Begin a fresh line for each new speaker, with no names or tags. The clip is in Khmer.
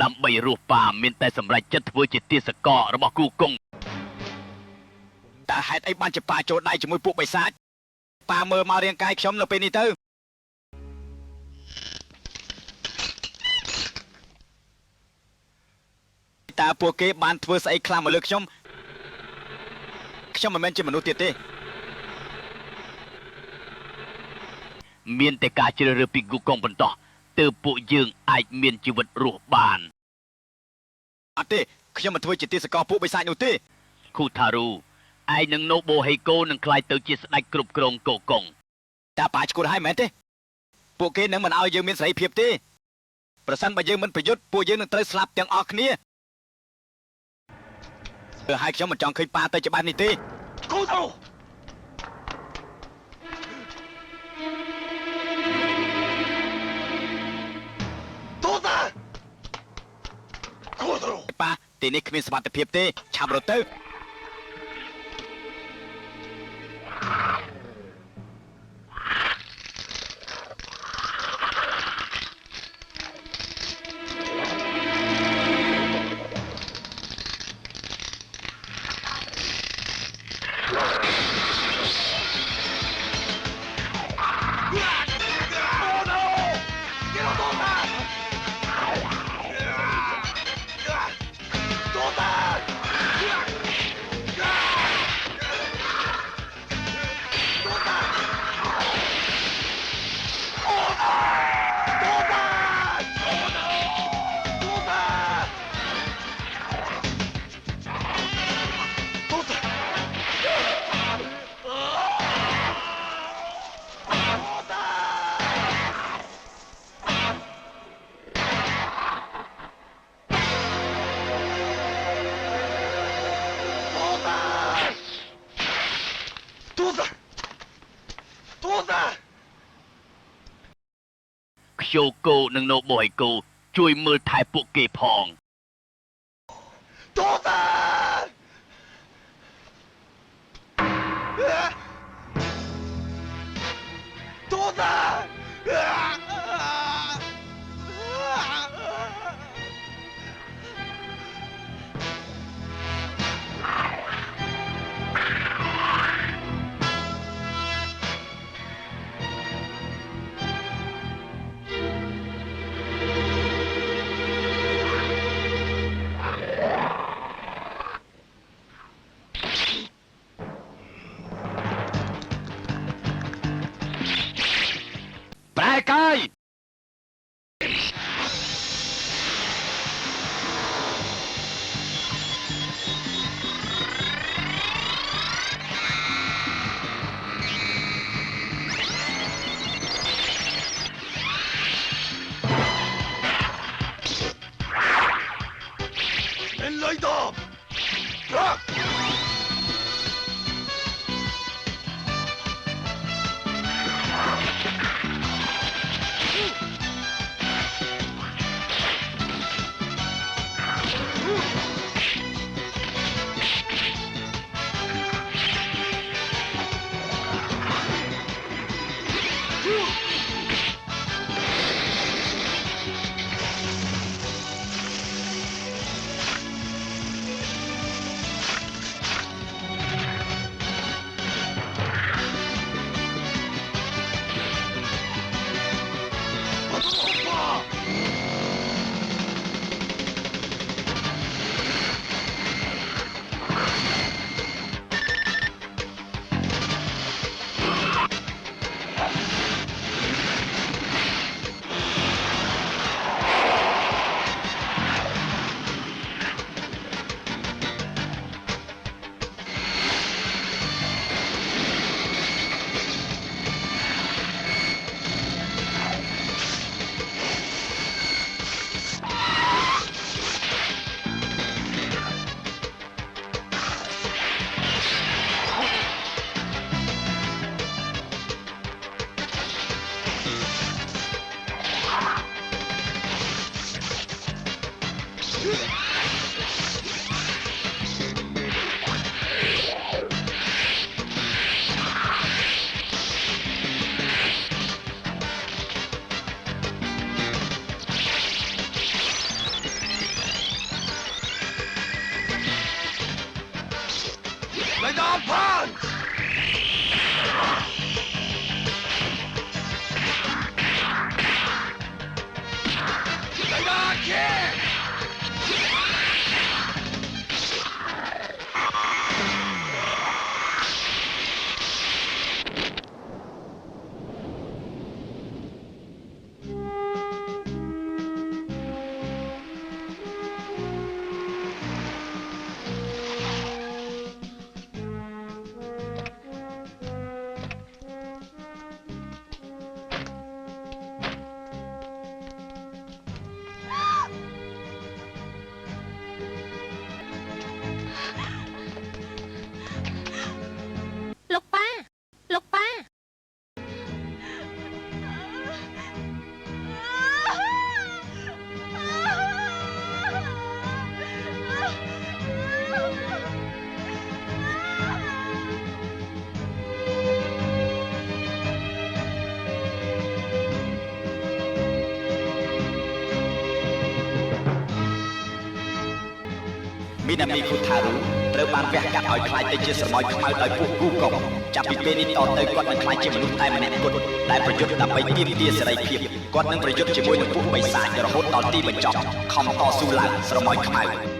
ដើម្បីរស់ប៉ាមានតែសម្រេចចិត្តធ្វើជាទាសកររបស់គូគង់តើហេតុអីបានជាប៉ាចូលដៃជាមួយពួកបិសាចប៉ាមើលមករាងកាយខ្ញុំនៅពេលនេះទៅតើពួកគេបានធ្វើស្អីខ្លះមកលើខ្ញុំមិនមែនជាមនុស្សទៀតទេមានតែការជ្រើសរើសពីគូកងបន្តោះទើបពួកយើងអាចមានជីវិតរស់បានអត់ទេខ្ញុំមិនធ្វើជាទាសករពួកបិសាចនោះទេគូថារូឯងនឹងណូបូហេកូនឹងក្លាយទៅជាស្ដេចគ្រប់គ្រងកូកុងតើប៉ាឈ្គួតហើយមែនទេពួកគេនឹងមិនឲ្យយើងមានសេរីភាពទេប្រសិនបើយើងមិនប្រយុទ្ធពួកយើងនឹងត្រូវស្លាប់ទាំងអស់គ្នាហើយខ្ញុំមិនចង់ឃើញប៉ាទៅច្បាស់នេះទេគូថារូប៉ាទីនេះគ្មានសុវត្ថិភាពទេឆាប់រត់ទៅខ្យូកូនិងណូបូហេកូជួយមើលថែពួកគេផងទូតាទូតាប្រែកាយ人类的
Tiger Punch! Tiger Kick!
Lục ba, Lục ba.
Minami Kutaru ត្រូវបានវះកាត់ឲ្យខ្លាចទៅជាស្រមោចខ្មៅដោយពួកគូកុកចាប់ពីពេលនេះតទៅគាត់នឹងខ្លាចជាមនុស្សតែម្នាក់គត់ដែលប្រយុទ្ធដើម្បីទាមទារសេរីភាពគាត់នឹងប្រយុទ្ធជាមួយនឹងពួកបិសាចរហូតដល់ទីបញ្ចប់ខំតស៊ូឡើងស្រមោចខ្មៅ